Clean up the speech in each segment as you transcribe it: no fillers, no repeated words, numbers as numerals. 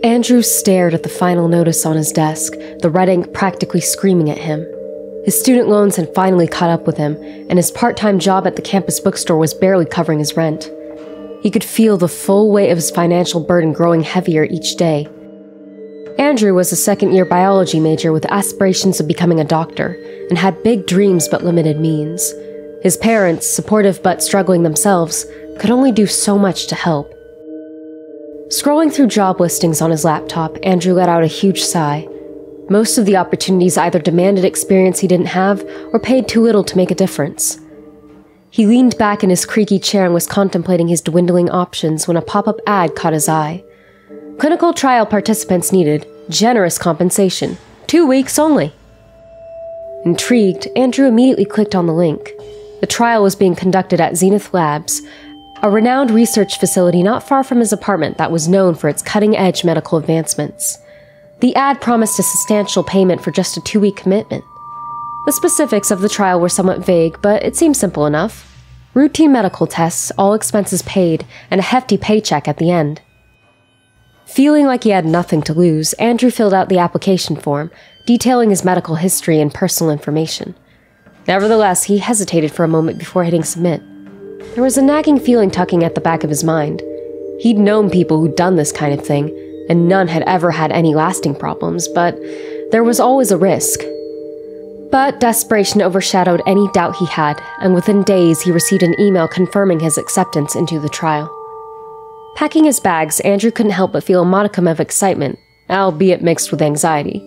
Andrew stared at the final notice on his desk, the red ink practically screaming at him. His student loans had finally caught up with him, and his part-time job at the campus bookstore was barely covering his rent. He could feel the full weight of his financial burden growing heavier each day. Andrew was a second-year biology major with aspirations of becoming a doctor, and had big dreams but limited means. His parents, supportive but struggling themselves, could only do so much to help. Scrolling through job listings on his laptop, Andrew let out a huge sigh. Most of the opportunities either demanded experience he didn't have, or paid too little to make a difference. He leaned back in his creaky chair and was contemplating his dwindling options when a pop-up ad caught his eye. Clinical trial participants needed, generous compensation, 2 weeks only. Intrigued, Andrew immediately clicked on the link. The trial was being conducted at Zenith Labs, a renowned research facility not far from his apartment that was known for its cutting-edge medical advancements. The ad promised a substantial payment for just a 2-week commitment. The specifics of the trial were somewhat vague, but it seemed simple enough. Routine medical tests, all expenses paid, and a hefty paycheck at the end. Feeling like he had nothing to lose, Andrew filled out the application form, detailing his medical history and personal information. Nevertheless, he hesitated for a moment before hitting submit. There was a nagging feeling tugging at the back of his mind. He'd known people who'd done this kind of thing, and none had ever had any lasting problems, but there was always a risk. But desperation overshadowed any doubt he had, and within days he received an email confirming his acceptance into the trial. Packing his bags, Andrew couldn't help but feel a modicum of excitement, albeit mixed with anxiety.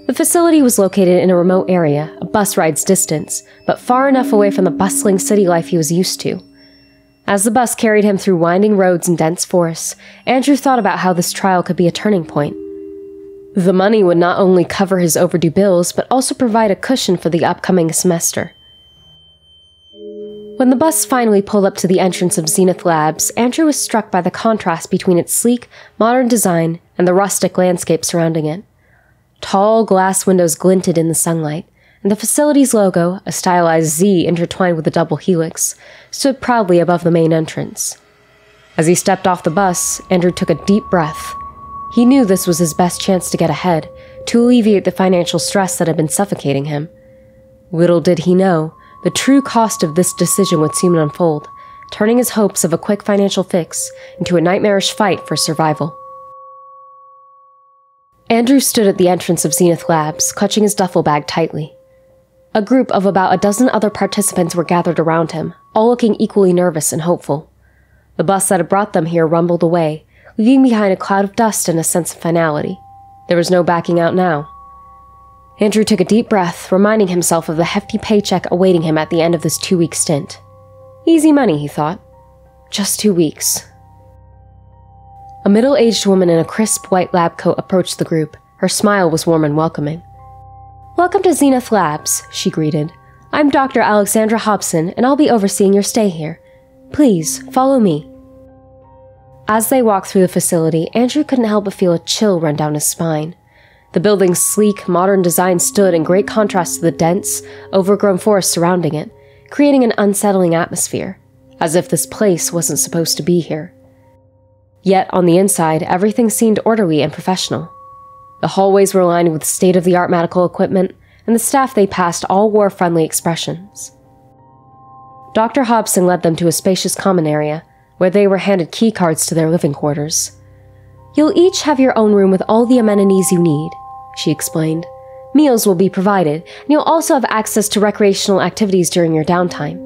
The facility was located in a remote area, a bus ride's distance, but far enough away from the bustling city life he was used to. As the bus carried him through winding roads and dense forests, Andrew thought about how this trial could be a turning point. The money would not only cover his overdue bills, but also provide a cushion for the upcoming semester. When the bus finally pulled up to the entrance of Zenith Labs, Andrew was struck by the contrast between its sleek, modern design and the rustic landscape surrounding it. Tall glass windows glinted in the sunlight, and the facility's logo, a stylized Z intertwined with a double helix, stood proudly above the main entrance. As he stepped off the bus, Andrew took a deep breath. He knew this was his best chance to get ahead, to alleviate the financial stress that had been suffocating him. Little did he know, the true cost of this decision would soon unfold, turning his hopes of a quick financial fix into a nightmarish fight for survival. Andrew stood at the entrance of Zenith Labs, clutching his duffel bag tightly. A group of about a dozen other participants were gathered around him, all looking equally nervous and hopeful. The bus that had brought them here rumbled away, leaving behind a cloud of dust and a sense of finality. There was no backing out now. Andrew took a deep breath, reminding himself of the hefty paycheck awaiting him at the end of this 2-week stint. Easy money, he thought. Just 2 weeks. A middle-aged woman in a crisp white lab coat approached the group. Her smile was warm and welcoming. "Welcome to Zenith Labs," she greeted. "I'm Dr. Alexandra Hobson, and I'll be overseeing your stay here. Please, follow me." As they walked through the facility, Andrew couldn't help but feel a chill run down his spine. The building's sleek, modern design stood in great contrast to the dense, overgrown forest surrounding it, creating an unsettling atmosphere, as if this place wasn't supposed to be here. Yet, on the inside, everything seemed orderly and professional. The hallways were lined with state-of-the-art medical equipment, and the staff they passed all wore friendly expressions. Dr. Hobson led them to a spacious common area, where they were handed key cards to their living quarters. "You'll each have your own room with all the amenities you need," she explained. "Meals will be provided, and you'll also have access to recreational activities during your downtime.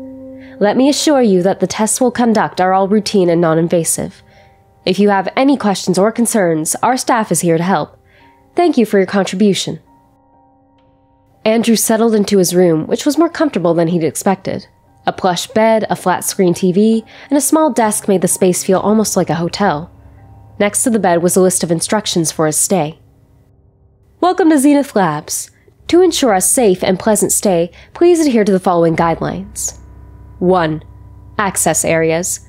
Let me assure you that the tests we'll conduct are all routine and non-invasive. If you have any questions or concerns, our staff is here to help. Thank you for your contribution." Andrew settled into his room, which was more comfortable than he'd expected. A plush bed, a flat-screen TV, and a small desk made the space feel almost like a hotel. Next to the bed was a list of instructions for his stay. "Welcome to Zenith Labs. To ensure a safe and pleasant stay, please adhere to the following guidelines. 1. Access areas.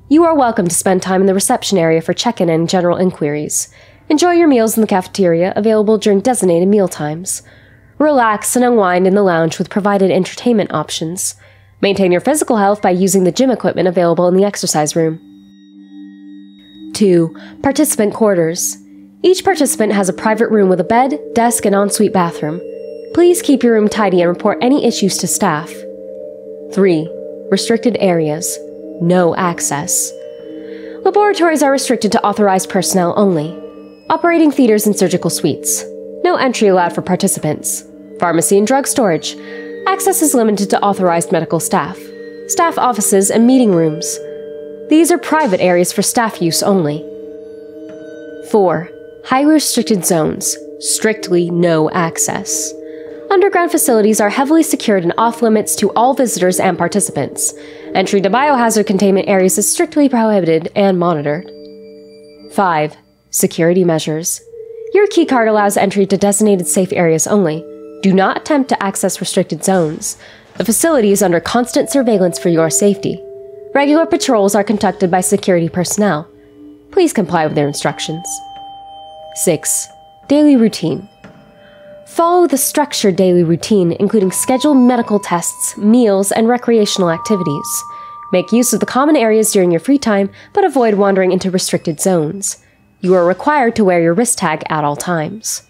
You are welcome to spend time in the reception area for check-in and general inquiries. Enjoy your meals in the cafeteria, available during designated meal times. Relax and unwind in the lounge with provided entertainment options. Maintain your physical health by using the gym equipment available in the exercise room. 2. Participant quarters. Each participant has a private room with a bed, desk, and ensuite bathroom. Please keep your room tidy and report any issues to staff. 3. Restricted areas. No access. Laboratories are restricted to authorized personnel only. Operating theaters and surgical suites. No entry allowed for participants. Pharmacy and drug storage. Access is limited to authorized medical staff. Staff offices and meeting rooms. These are private areas for staff use only. 4. Highly restricted zones. Strictly no access. Underground facilities are heavily secured and off-limits to all visitors and participants. Entry to biohazard containment areas is strictly prohibited and monitored. 5. Security measures. Your keycard allows entry to designated safe areas only. Do not attempt to access restricted zones. The facility is under constant surveillance for your safety. Regular patrols are conducted by security personnel. Please comply with their instructions. 6. Daily routine. Follow the structured daily routine, including scheduled medical tests, meals, and recreational activities. Make use of the common areas during your free time, but avoid wandering into restricted zones. You are required to wear your wrist tag at all times.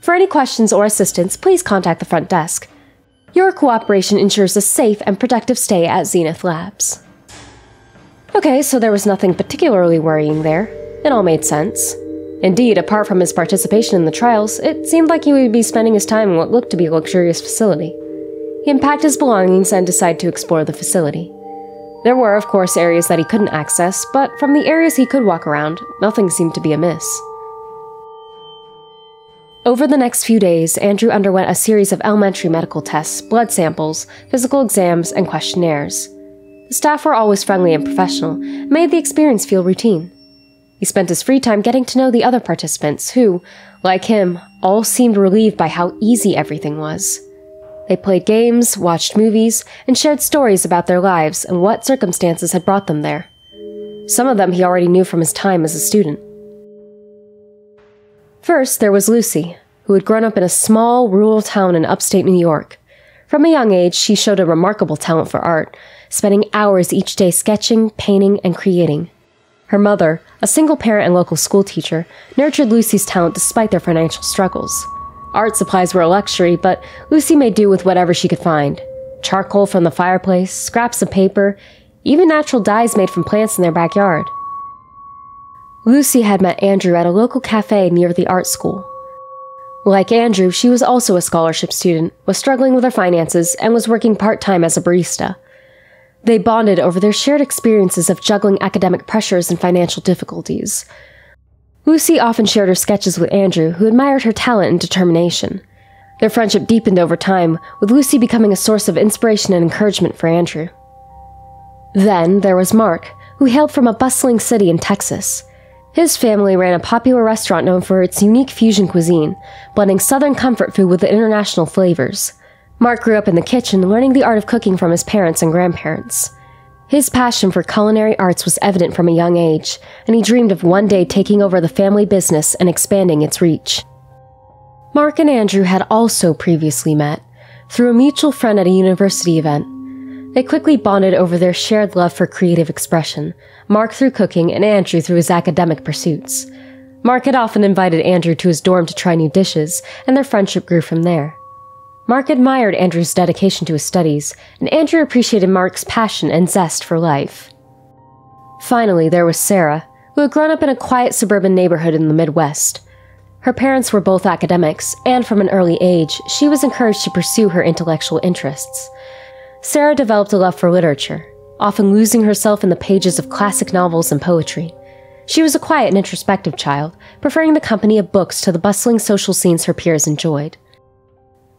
For any questions or assistance, please contact the front desk. Your cooperation ensures a safe and productive stay at Zenith Labs. Okay, so there was nothing particularly worrying there. It all made sense. Indeed, apart from his participation in the trials, it seemed like he would be spending his time in what looked to be a luxurious facility. He unpacked his belongings and decided to explore the facility. There were, of course, areas that he couldn't access, but from the areas he could walk around, nothing seemed to be amiss. Over the next few days, Andrew underwent a series of elementary medical tests, blood samples, physical exams, and questionnaires. The staff were always friendly and professional, and made the experience feel routine. He spent his free time getting to know the other participants who, like him, all seemed relieved by how easy everything was. They played games, watched movies, and shared stories about their lives and what circumstances had brought them there. Some of them he already knew from his time as a student. First, there was Lucy, who had grown up in a small, rural town in upstate New York. From a young age, she showed a remarkable talent for art, spending hours each day sketching, painting, and creating. Her mother, a single parent and local school teacher, nurtured Lucy's talent despite their financial struggles. Art supplies were a luxury, but Lucy made do with whatever she could find. Charcoal from the fireplace, scraps of paper, even natural dyes made from plants in their backyard. Lucy had met Andrew at a local cafe near the art school. Like Andrew, she was also a scholarship student, was struggling with her finances, and was working part-time as a barista. They bonded over their shared experiences of juggling academic pressures and financial difficulties. Lucy often shared her sketches with Andrew, who admired her talent and determination. Their friendship deepened over time, with Lucy becoming a source of inspiration and encouragement for Andrew. Then there was Mark, who hailed from a bustling city in Texas. His family ran a popular restaurant known for its unique fusion cuisine, blending Southern comfort food with international flavors. Mark grew up in the kitchen, learning the art of cooking from his parents and grandparents. His passion for culinary arts was evident from a young age, and he dreamed of one day taking over the family business and expanding its reach. Mark and Andrew had also previously met, through a mutual friend at a university event. They quickly bonded over their shared love for creative expression, Mark through cooking and Andrew through his academic pursuits. Mark had often invited Andrew to his dorm to try new dishes, and their friendship grew from there. Mark admired Andrew's dedication to his studies, and Andrew appreciated Mark's passion and zest for life. Finally, there was Sarah, who had grown up in a quiet suburban neighborhood in the Midwest. Her parents were both academics, and from an early age, she was encouraged to pursue her intellectual interests. Sarah developed a love for literature, often losing herself in the pages of classic novels and poetry. She was a quiet and introspective child, preferring the company of books to the bustling social scenes her peers enjoyed.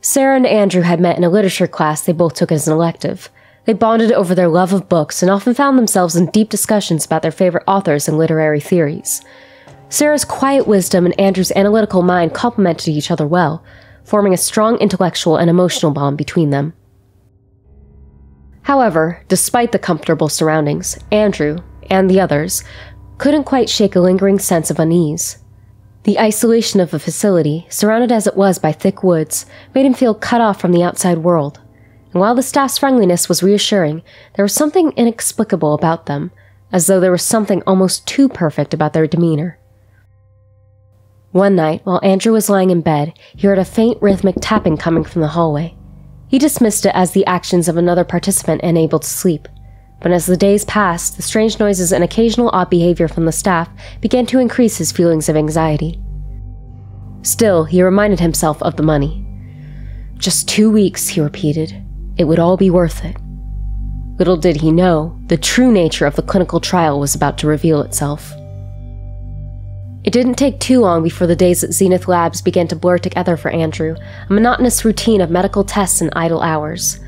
Sarah and Andrew had met in a literature class they both took as an elective. They bonded over their love of books and often found themselves in deep discussions about their favorite authors and literary theories. Sarah's quiet wisdom and Andrew's analytical mind complemented each other well, forming a strong intellectual and emotional bond between them. However, despite the comfortable surroundings, Andrew, and the others, couldn't quite shake a lingering sense of unease. The isolation of the facility, surrounded as it was by thick woods, made him feel cut off from the outside world. and while the staff's friendliness was reassuring, there was something inexplicable about them, as though there was something almost too perfect about their demeanor. One night, while Andrew was lying in bed, he heard a faint rhythmic tapping coming from the hallway. He dismissed it as the actions of another participant unable to sleep. But as the days passed, the strange noises and occasional odd behavior from the staff began to increase his feelings of anxiety. Still, he reminded himself of the money. Just 2 weeks, he repeated. It would all be worth it. Little did he know, the true nature of the clinical trial was about to reveal itself. It didn't take too long before the days at Zenith Labs began to blur together for Andrew, a monotonous routine of medical tests and idle hours.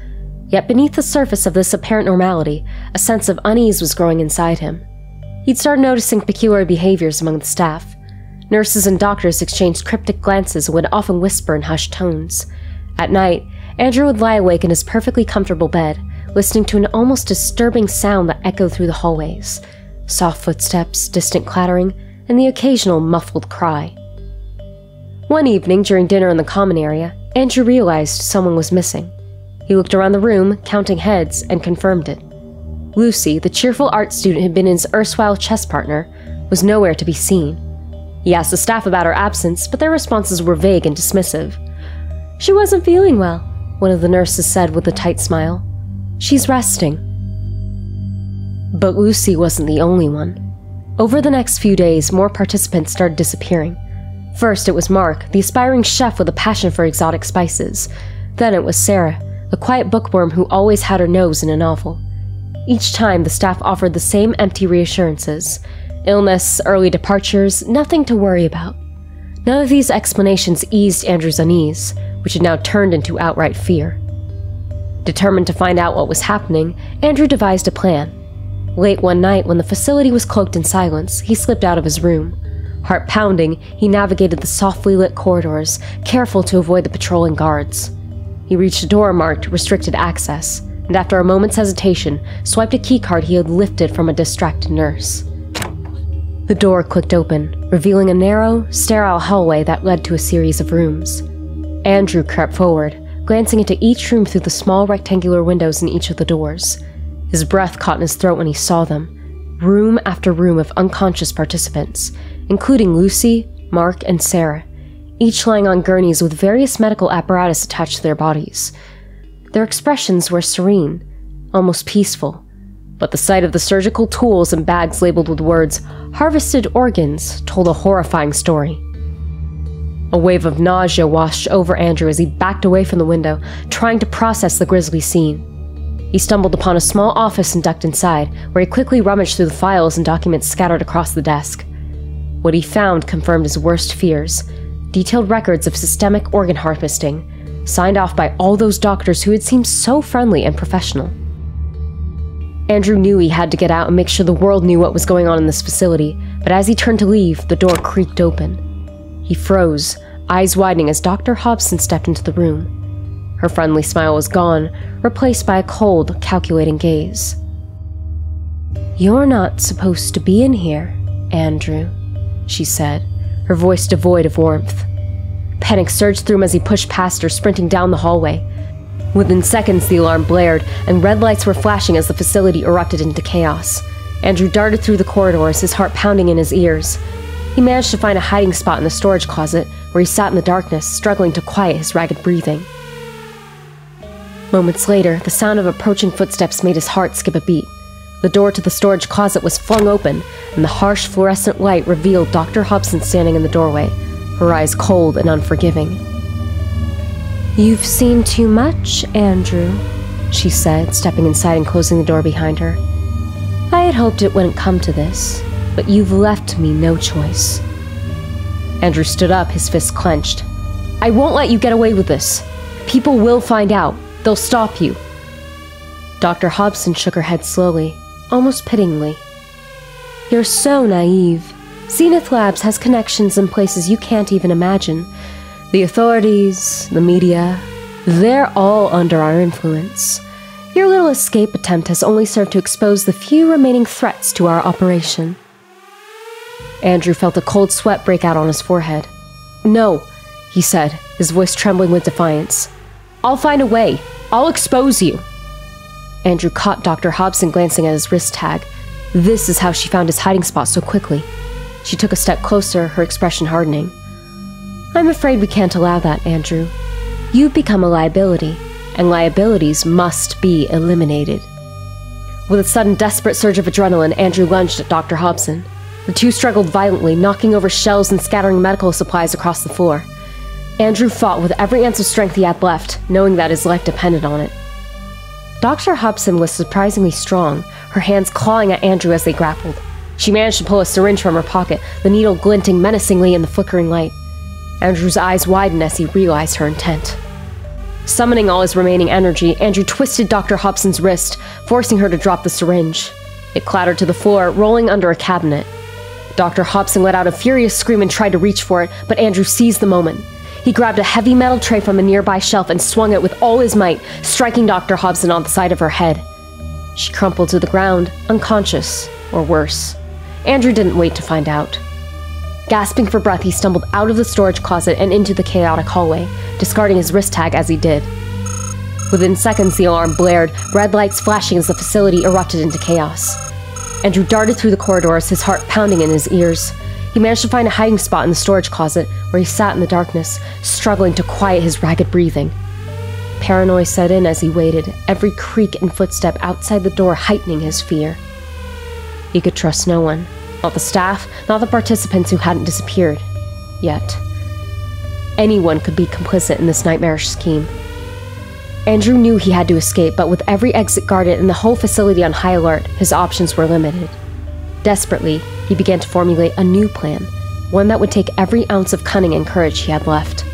Yet beneath the surface of this apparent normality, a sense of unease was growing inside him. He'd started noticing peculiar behaviors among the staff. Nurses and doctors exchanged cryptic glances and would often whisper in hushed tones. At night, Andrew would lie awake in his perfectly comfortable bed, listening to an almost disturbing sound that echoed through the hallways. Soft footsteps, distant clattering, and the occasional muffled cry. One evening during dinner in the common area, Andrew realized someone was missing. He looked around the room, counting heads, and confirmed it. Lucy, the cheerful art student who'd been his erstwhile chess partner, was nowhere to be seen. He asked the staff about her absence, but their responses were vague and dismissive. "She wasn't feeling well," one of the nurses said with a tight smile. "She's resting." But Lucy wasn't the only one. Over the next few days, more participants started disappearing. First, it was Mark, the aspiring chef with a passion for exotic spices. Then it was Sarah, a quiet bookworm who always had her nose in a novel. Each time, the staff offered the same empty reassurances. Illness, early departures, nothing to worry about. None of these explanations eased Andrew's unease, which had now turned into outright fear. Determined to find out what was happening, Andrew devised a plan. Late one night, when the facility was cloaked in silence, he slipped out of his room. Heart pounding, he navigated the softly lit corridors, careful to avoid the patrolling guards. He reached a door marked Restricted Access, and after a moment's hesitation, swiped a keycard he had lifted from a distracted nurse. The door clicked open, revealing a narrow, sterile hallway that led to a series of rooms. Andrew crept forward, glancing into each room through the small rectangular windows in each of the doors. His breath caught in his throat when he saw them. Room after room of unconscious participants, including Lucy, Mark, and Sarah, each lying on gurneys with various medical apparatus attached to their bodies. Their expressions were serene, almost peaceful, but the sight of the surgical tools and bags labeled with words, "harvested organs," told a horrifying story. A wave of nausea washed over Andrew as he backed away from the window, trying to process the grisly scene. He stumbled upon a small office and ducked inside, where he quickly rummaged through the files and documents scattered across the desk. What he found confirmed his worst fears: detailed records of systemic organ harvesting, signed off by all those doctors who had seemed so friendly and professional. Andrew knew he had to get out and make sure the world knew what was going on in this facility, but as he turned to leave, the door creaked open. He froze, eyes widening as Dr. Hobson stepped into the room. Her friendly smile was gone, replaced by a cold, calculating gaze. "You're not supposed to be in here, Andrew," she said, her voice devoid of warmth. Panic surged through him as he pushed past her, sprinting down the hallway. Within seconds, the alarm blared, and red lights were flashing as the facility erupted into chaos. Andrew darted through the corridors, his heart pounding in his ears. He managed to find a hiding spot in the storage closet, where he sat in the darkness, struggling to quiet his ragged breathing. Moments later, the sound of approaching footsteps made his heart skip a beat. The door to the storage closet was flung open, and the harsh fluorescent light revealed Dr. Hobson standing in the doorway, her eyes cold and unforgiving. "You've seen too much, Andrew," she said, stepping inside and closing the door behind her. "I had hoped it wouldn't come to this, but you've left me no choice." Andrew stood up, his fists clenched. "I won't let you get away with this. People will find out. They'll stop you." Dr. Hobson shook her head slowly, almost pityingly. "You're so naive. Zenith Labs has connections in places you can't even imagine. The authorities, the media, they're all under our influence. Your little escape attempt has only served to expose the few remaining threats to our operation." Andrew felt a cold sweat break out on his forehead. "No," he said, his voice trembling with defiance. "I'll find a way. I'll expose you." Andrew caught Dr. Hobson glancing at his wrist tag. This is how she found his hiding spot so quickly. She took a step closer, her expression hardening. "I'm afraid we can't allow that, Andrew. You've become a liability, and liabilities must be eliminated." With a sudden desperate surge of adrenaline, Andrew lunged at Dr. Hobson. The two struggled violently, knocking over shelves and scattering medical supplies across the floor. Andrew fought with every ounce of strength he had left, knowing that his life depended on it. Dr. Hobson was surprisingly strong, her hands clawing at Andrew as they grappled. She managed to pull a syringe from her pocket, the needle glinting menacingly in the flickering light. Andrew's eyes widened as he realized her intent. Summoning all his remaining energy, Andrew twisted Dr. Hobson's wrist, forcing her to drop the syringe. It clattered to the floor, rolling under a cabinet. Dr. Hobson let out a furious scream and tried to reach for it, but Andrew seized the moment. He grabbed a heavy metal tray from a nearby shelf and swung it with all his might, striking Dr. Hobson on the side of her head. She crumpled to the ground, unconscious, or worse. Andrew didn't wait to find out. Gasping for breath, he stumbled out of the storage closet and into the chaotic hallway, discarding his wrist tag as he did. Within seconds, the alarm blared, red lights flashing as the facility erupted into chaos. Andrew darted through the corridors, his heart pounding in his ears. He managed to find a hiding spot in the storage closet, where he sat in the darkness, struggling to quiet his ragged breathing. Paranoia set in as he waited, every creak and footstep outside the door heightening his fear. He could trust no one. Not the staff, not the participants who hadn't disappeared. Yet. Anyone could be complicit in this nightmarish scheme. Andrew knew he had to escape, but with every exit guarded and the whole facility on high alert, his options were limited. Desperately, he began to formulate a new plan, one that would take every ounce of cunning and courage he had left.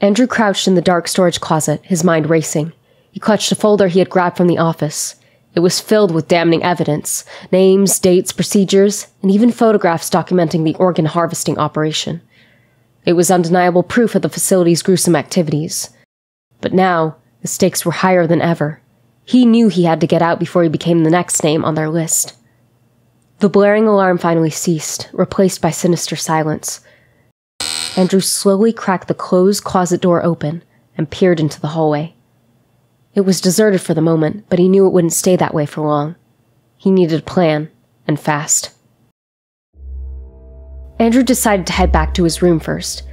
Andrew crouched in the dark storage closet, his mind racing. He clutched a folder he had grabbed from the office. It was filled with damning evidence, names, dates, procedures, and even photographs documenting the organ harvesting operation. It was undeniable proof of the facility's gruesome activities. But now, the stakes were higher than ever. He knew he had to get out before he became the next name on their list. The blaring alarm finally ceased, replaced by sinister silence. Andrew slowly cracked the closed closet door open and peered into the hallway. It was deserted for the moment, but he knew it wouldn't stay that way for long. He needed a plan, and fast. Andrew decided to head back to his room first.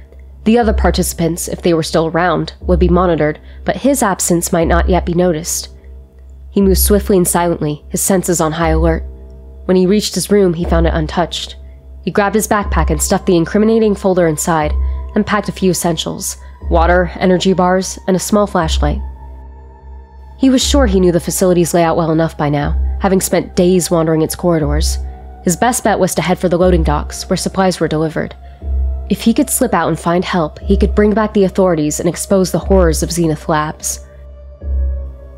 The other participants, if they were still around, would be monitored, but his absence might not yet be noticed. He moved swiftly and silently, his senses on high alert. When he reached his room, he found it untouched. He grabbed his backpack and stuffed the incriminating folder inside, and packed a few essentials: water, energy bars, and a small flashlight. He was sure he knew the facility's layout well enough by now, having spent days wandering its corridors. His best bet was to head for the loading docks, where supplies were delivered. If he could slip out and find help, he could bring back the authorities and expose the horrors of Zenith Labs.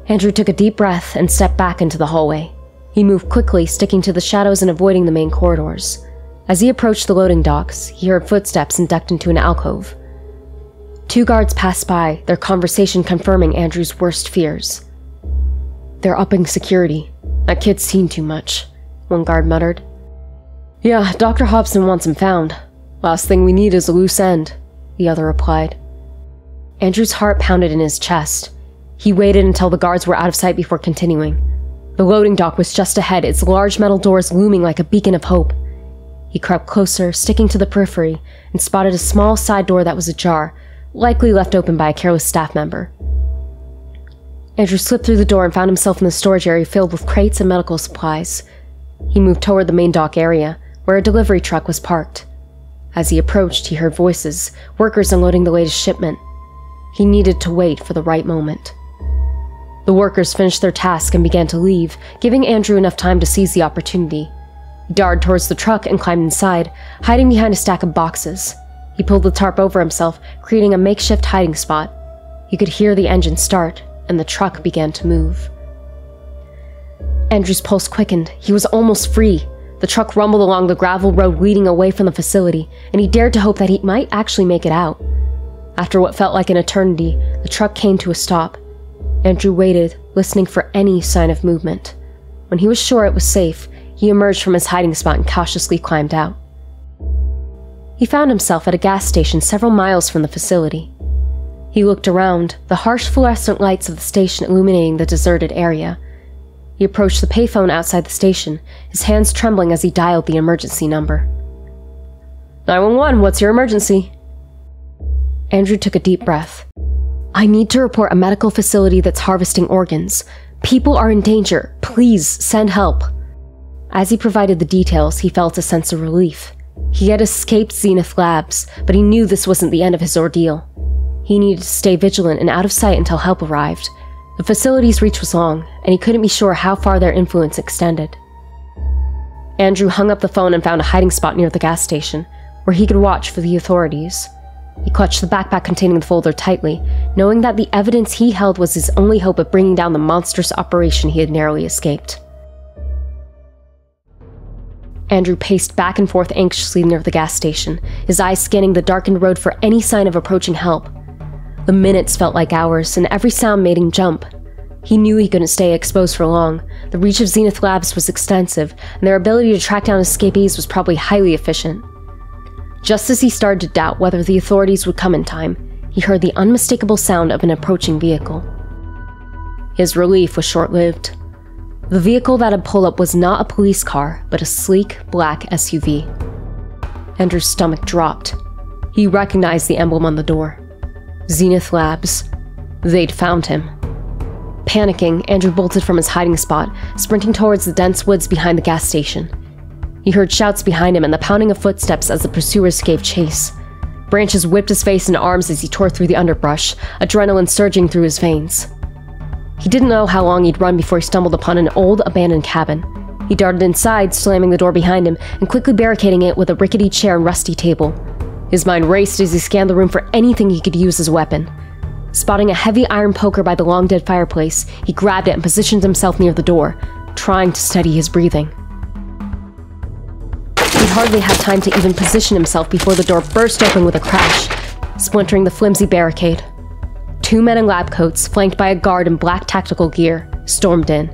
Andrew took a deep breath and stepped back into the hallway. He moved quickly, sticking to the shadows and avoiding the main corridors. As he approached the loading docks, he heard footsteps and ducked into an alcove. 2 guards passed by, their conversation confirming Andrew's worst fears. "They're upping security. That kid's seen too much," one guard muttered. "Yeah, Dr. Hobson wants him found. Last thing we need is a loose end," the other replied. Andrew's heart pounded in his chest. He waited until the guards were out of sight before continuing. The loading dock was just ahead, its large metal doors looming like a beacon of hope. He crept closer, sticking to the periphery, and spotted a small side door that was ajar, likely left open by a careless staff member. Andrew slipped through the door and found himself in the storage area filled with crates and medical supplies. He moved toward the main dock area, where a delivery truck was parked. As he approached, he heard voices, workers unloading the latest shipment. He needed to wait for the right moment. The workers finished their task and began to leave, giving Andrew enough time to seize the opportunity. He darted towards the truck and climbed inside, hiding behind a stack of boxes. He pulled the tarp over himself, creating a makeshift hiding spot. He could hear the engine start, and the truck began to move. Andrew's pulse quickened. He was almost free. The truck rumbled along the gravel road leading away from the facility, and he dared to hope that he might actually make it out. After what felt like an eternity, the truck came to a stop. Andrew waited, listening for any sign of movement. When he was sure it was safe, he emerged from his hiding spot and cautiously climbed out. He found himself at a gas station several miles from the facility. He looked around, the harsh fluorescent lights of the station illuminating the deserted area. He approached the payphone outside the station, his hands trembling as he dialed the emergency number. 911, what's your emergency? Andrew took a deep breath. I need to report a medical facility that's harvesting organs. People are in danger. Please send help. As he provided the details, he felt a sense of relief. He had escaped Zenith Labs, but he knew this wasn't the end of his ordeal. He needed to stay vigilant and out of sight until help arrived. The facility's reach was long, and he couldn't be sure how far their influence extended. Andrew hung up the phone and found a hiding spot near the gas station, where he could watch for the authorities. He clutched the backpack containing the folder tightly, knowing that the evidence he held was his only hope of bringing down the monstrous operation he had narrowly escaped. Andrew paced back and forth anxiously near the gas station, his eyes scanning the darkened road for any sign of approaching help. The minutes felt like hours, and every sound made him jump. He knew he couldn't stay exposed for long. The reach of Zenith Labs was extensive, and their ability to track down escapees was probably highly efficient. Just as he started to doubt whether the authorities would come in time, he heard the unmistakable sound of an approaching vehicle. His relief was short-lived. The vehicle that had pulled up was not a police car, but a sleek, black SUV. Andrew's stomach dropped. He recognized the emblem on the door. Zenith Labs. They'd found him. Panicking, Andrew bolted from his hiding spot, sprinting towards the dense woods behind the gas station. He heard shouts behind him and the pounding of footsteps as the pursuers gave chase. Branches whipped his face and arms as he tore through the underbrush, adrenaline surging through his veins. He didn't know how long he'd run before he stumbled upon an old, abandoned cabin. He darted inside, slamming the door behind him and quickly barricading it with a rickety chair and rusty table. His mind raced as he scanned the room for anything he could use as a weapon. Spotting a heavy iron poker by the long-dead fireplace, he grabbed it and positioned himself near the door, trying to steady his breathing. He hardly had time to even position himself before the door burst open with a crash, splintering the flimsy barricade. 2 men in lab coats, flanked by a guard in black tactical gear, stormed in.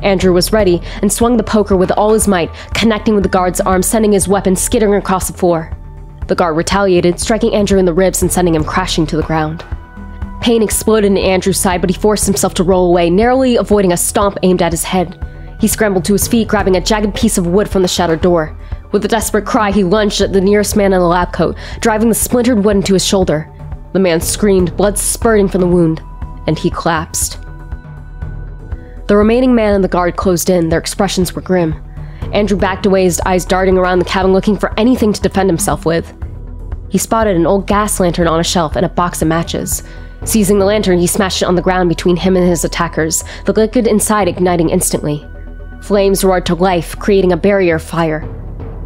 Andrew was ready and swung the poker with all his might, connecting with the guard's arm, sending his weapon skittering across the floor. The guard retaliated, striking Andrew in the ribs and sending him crashing to the ground. Pain exploded in Andrew's side, but he forced himself to roll away, narrowly avoiding a stomp aimed at his head. He scrambled to his feet, grabbing a jagged piece of wood from the shattered door. With a desperate cry, he lunged at the nearest man in the lab coat, driving the splintered wood into his shoulder. The man screamed, blood spurting from the wound, and he collapsed. The remaining man and the guard closed in, their expressions were grim. Andrew backed away, his eyes darting around the cabin looking for anything to defend himself with. He spotted an old gas lantern on a shelf and a box of matches. Seizing the lantern, he smashed it on the ground between him and his attackers, the liquid inside igniting instantly. Flames roared to life, creating a barrier of fire.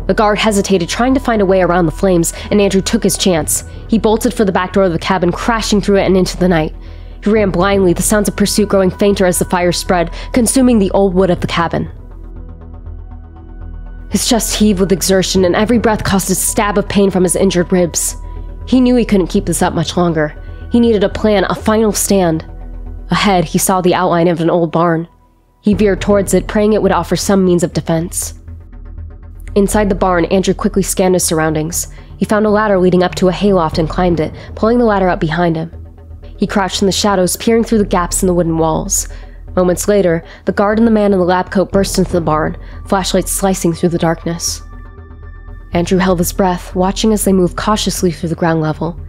The guard hesitated, trying to find a way around the flames, and Andrew took his chance. He bolted for the back door of the cabin, crashing through it and into the night. He ran blindly, the sounds of pursuit growing fainter as the fire spread, consuming the old wood of the cabin. His chest heaved with exertion, and every breath caused a stab of pain from his injured ribs. He knew he couldn't keep this up much longer. He needed a plan, a final stand. Ahead, he saw the outline of an old barn. He veered towards it, praying it would offer some means of defense. Inside the barn, Andrew quickly scanned his surroundings. He found a ladder leading up to a hayloft and climbed it, pulling the ladder up behind him. He crouched in the shadows, peering through the gaps in the wooden walls. Moments later, the guard and the man in the lab coat burst into the barn, flashlights slicing through the darkness. Andrew held his breath, watching as they moved cautiously through the ground level.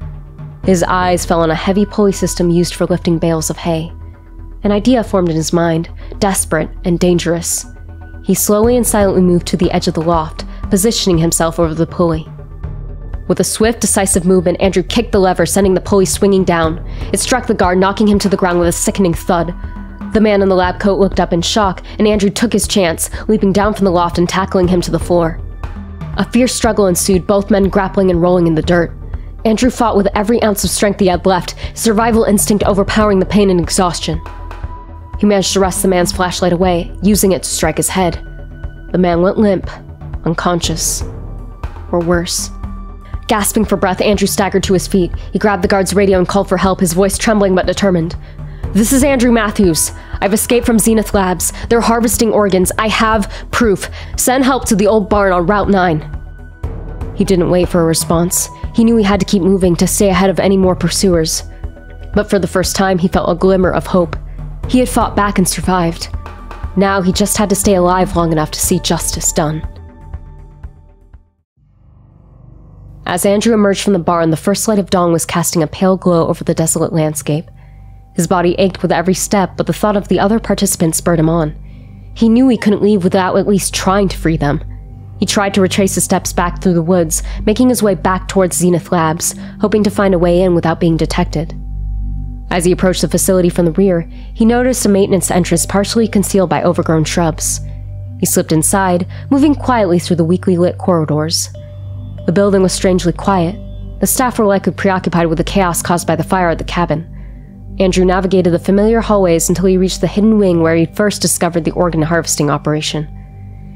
His eyes fell on a heavy pulley system used for lifting bales of hay. An idea formed in his mind, desperate and dangerous. He slowly and silently moved to the edge of the loft, positioning himself over the pulley. With a swift, decisive movement, Andrew kicked the lever, sending the pulley swinging down. It struck the guard, knocking him to the ground with a sickening thud. The man in the lab coat looked up in shock, and Andrew took his chance, leaping down from the loft and tackling him to the floor. A fierce struggle ensued, both men grappling and rolling in the dirt. Andrew fought with every ounce of strength he had left, his survival instinct overpowering the pain and exhaustion. He managed to wrest the man's flashlight away, using it to strike his head. The man went limp, unconscious, or worse. Gasping for breath, Andrew staggered to his feet. He grabbed the guard's radio and called for help, his voice trembling but determined. "This is Andrew Matthews. I've escaped from Zenith Labs. They're harvesting organs. I have proof. Send help to the old barn on Route 9. He didn't wait for a response. He knew he had to keep moving to stay ahead of any more pursuers. But for the first time, he felt a glimmer of hope. He had fought back and survived. Now he just had to stay alive long enough to see justice done. As Andrew emerged from the barn, the first light of dawn was casting a pale glow over the desolate landscape. His body ached with every step, but the thought of the other participants spurred him on. He knew he couldn't leave without at least trying to free them. He tried to retrace his steps back through the woods, making his way back towards Zenith Labs, hoping to find a way in without being detected. As he approached the facility from the rear, he noticed a maintenance entrance partially concealed by overgrown shrubs. He slipped inside, moving quietly through the weakly lit corridors. The building was strangely quiet. The staff were likely preoccupied with the chaos caused by the fire at the cabin. Andrew navigated the familiar hallways until he reached the hidden wing where he first discovered the organ harvesting operation.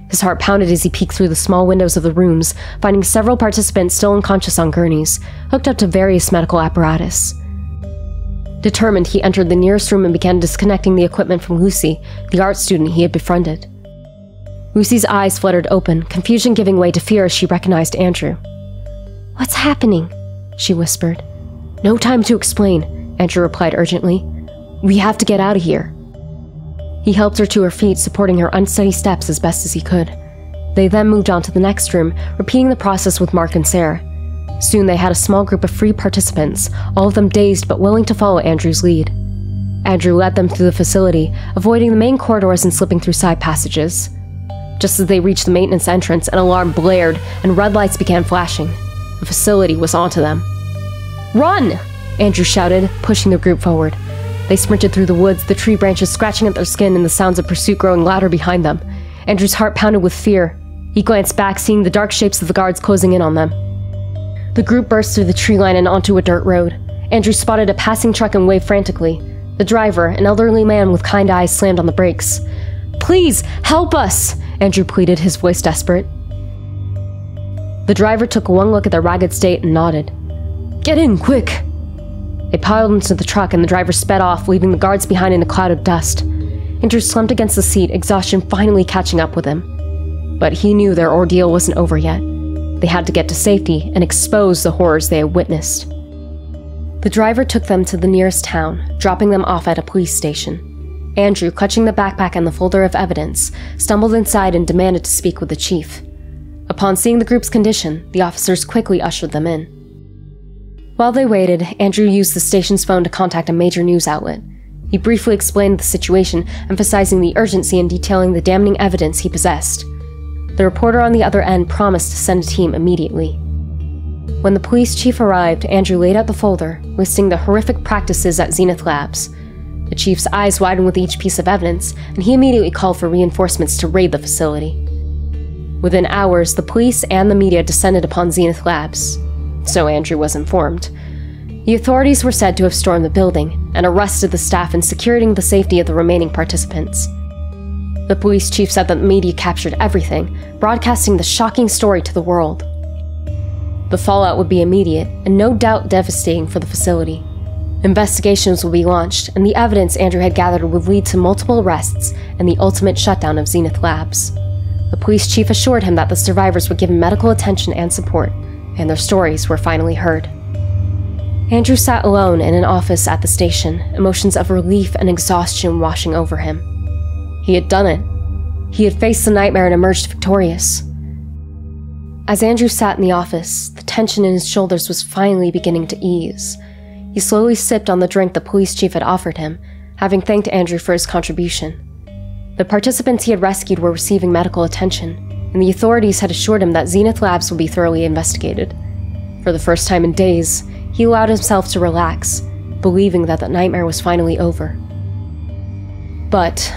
His heart pounded as he peeked through the small windows of the rooms, finding several participants still unconscious on gurneys, hooked up to various medical apparatus. Determined, he entered the nearest room and began disconnecting the equipment from Lucy, the art student he had befriended. Lucy's eyes fluttered open, confusion giving way to fear as she recognized Andrew. "What's happening?" she whispered. "No time to explain," Andrew replied urgently. "We have to get out of here." He helped her to her feet, supporting her unsteady steps as best as he could. They then moved on to the next room, repeating the process with Mark and Sarah. Soon they had a small group of free participants, all of them dazed but willing to follow Andrew's lead. Andrew led them through the facility, avoiding the main corridors and slipping through side passages. Just as they reached the maintenance entrance, an alarm blared and red lights began flashing. The facility was onto them. "Run!" Andrew shouted, pushing the group forward. They sprinted through the woods, the tree branches scratching at their skin and the sounds of pursuit growing louder behind them. Andrew's heart pounded with fear. He glanced back, seeing the dark shapes of the guards closing in on them. The group burst through the tree line and onto a dirt road. Andrew spotted a passing truck and waved frantically. The driver, an elderly man with kind eyes, slammed on the brakes. "Please, help us!" Andrew pleaded, his voice desperate. The driver took one look at their ragged state and nodded. "Get in, quick!" They piled into the truck and the driver sped off, leaving the guards behind in a cloud of dust. Andrew slumped against the seat, exhaustion finally catching up with him. But he knew their ordeal wasn't over yet. They had to get to safety and expose the horrors they had witnessed. The driver took them to the nearest town, dropping them off at a police station. Andrew, clutching the backpack and the folder of evidence, stumbled inside and demanded to speak with the chief. Upon seeing the group's condition, the officers quickly ushered them in. While they waited, Andrew used the station's phone to contact a major news outlet. He briefly explained the situation, emphasizing the urgency and detailing the damning evidence he possessed. The reporter on the other end promised to send a team immediately. When the police chief arrived, Andrew laid out the folder, listing the horrific practices at Zenith Labs. The chief's eyes widened with each piece of evidence, and he immediately called for reinforcements to raid the facility. Within hours, the police and the media descended upon Zenith Labs. So Andrew was informed. The authorities were said to have stormed the building and arrested the staff and securing the safety of the remaining participants. The police chief said that the media captured everything, broadcasting the shocking story to the world. The fallout would be immediate and no doubt devastating for the facility. Investigations would be launched, and the evidence Andrew had gathered would lead to multiple arrests and the ultimate shutdown of Zenith Labs. The police chief assured him that the survivors were given medical attention and support, and their stories were finally heard. Andrew sat alone in an office at the station, emotions of relief and exhaustion washing over him. He had done it. He had faced the nightmare and emerged victorious. As Andrew sat in the office, the tension in his shoulders was finally beginning to ease. He slowly sipped on the drink the police chief had offered him, having thanked Andrew for his contribution. The participants he had rescued were receiving medical attention, and the authorities had assured him that Zenith Labs would be thoroughly investigated. For the first time in days, he allowed himself to relax, believing that the nightmare was finally over. But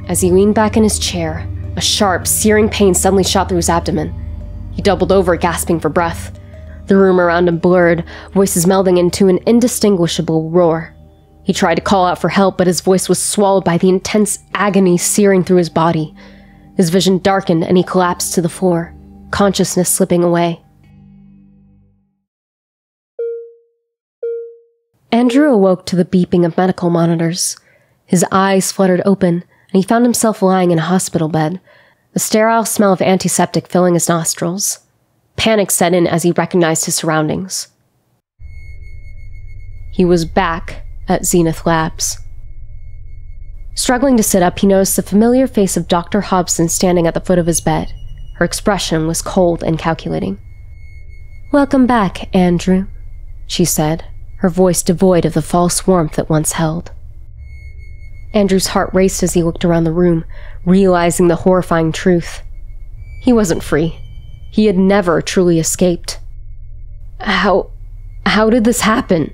as he leaned back in his chair, a sharp, searing pain suddenly shot through his abdomen. He doubled over, gasping for breath. The room around him blurred, voices melding into an indistinguishable roar. He tried to call out for help, but his voice was swallowed by the intense agony searing through his body. His vision darkened and he collapsed to the floor, consciousness slipping away. Andrew awoke to the beeping of medical monitors. His eyes fluttered open, and he found himself lying in a hospital bed, the sterile smell of antiseptic filling his nostrils. Panic set in as he recognized his surroundings. He was back at Zenith Labs. Struggling to sit up, he noticed the familiar face of Dr. Hobson standing at the foot of his bed. Her expression was cold and calculating. "Welcome back, Andrew," she said, her voice devoid of the false warmth it once held. Andrew's heart raced as he looked around the room, realizing the horrifying truth. He wasn't free. He had never truly escaped. How did this happen?"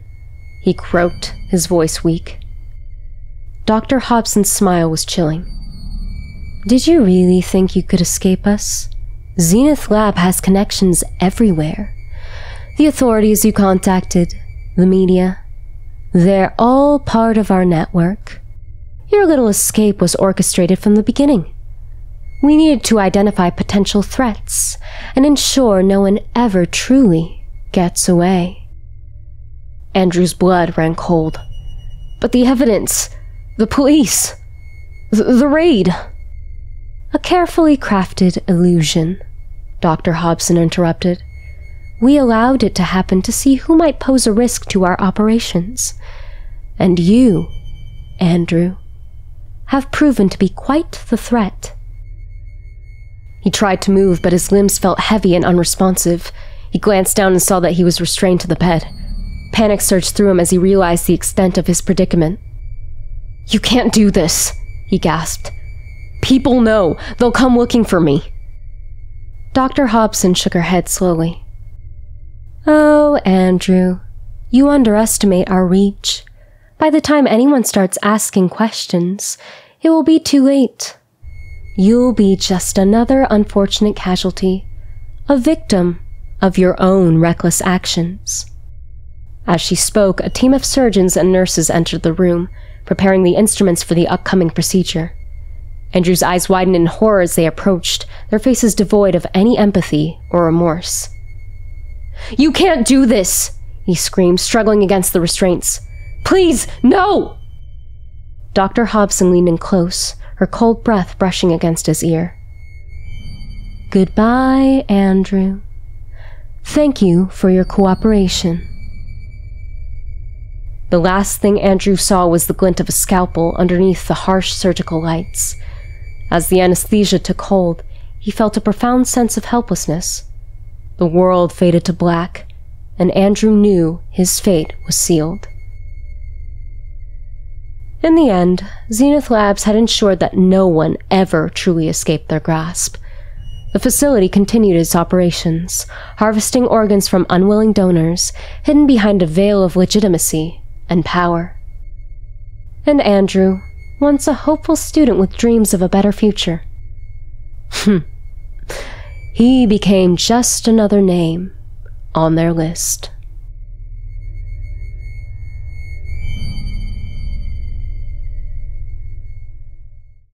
he croaked, his voice weak. Dr. Hobson's smile was chilling. "Did you really think you could escape us? Zenith Lab has connections everywhere. The authorities you contacted, the media, they're all part of our network. Your little escape was orchestrated from the beginning. We needed to identify potential threats and ensure no one ever truly gets away." Andrew's blood ran cold. "But the evidence, the police, the raid." "A carefully crafted illusion," Dr. Hobson interrupted. "We allowed it to happen to see who might pose a risk to our operations. And you, Andrew, have proven to be quite the threat." He tried to move, but his limbs felt heavy and unresponsive. He glanced down and saw that he was restrained to the bed. Panic surged through him as he realized the extent of his predicament. "You can't do this," he gasped. "People know. They'll come looking for me." Dr. Hobson shook her head slowly. "Oh, Andrew, you underestimate our reach. By the time anyone starts asking questions, it will be too late. You'll be just another unfortunate casualty, a victim of your own reckless actions." As she spoke, a team of surgeons and nurses entered the room, preparing the instruments for the upcoming procedure. Andrew's eyes widened in horror as they approached, their faces devoid of any empathy or remorse. "You can't do this!" he screamed, struggling against the restraints. "Please, no!" Dr. Hobson leaned in close, her cold breath brushing against his ear. "Goodbye, Andrew. Thank you for your cooperation." The last thing Andrew saw was the glint of a scalpel underneath the harsh surgical lights. As the anesthesia took hold, he felt a profound sense of helplessness. The world faded to black, and Andrew knew his fate was sealed. In the end, Zenith Labs had ensured that no one ever truly escaped their grasp. The facility continued its operations, harvesting organs from unwilling donors, hidden behind a veil of legitimacy and power. And Andrew, once a hopeful student with dreams of a better future, he became just another name on their list.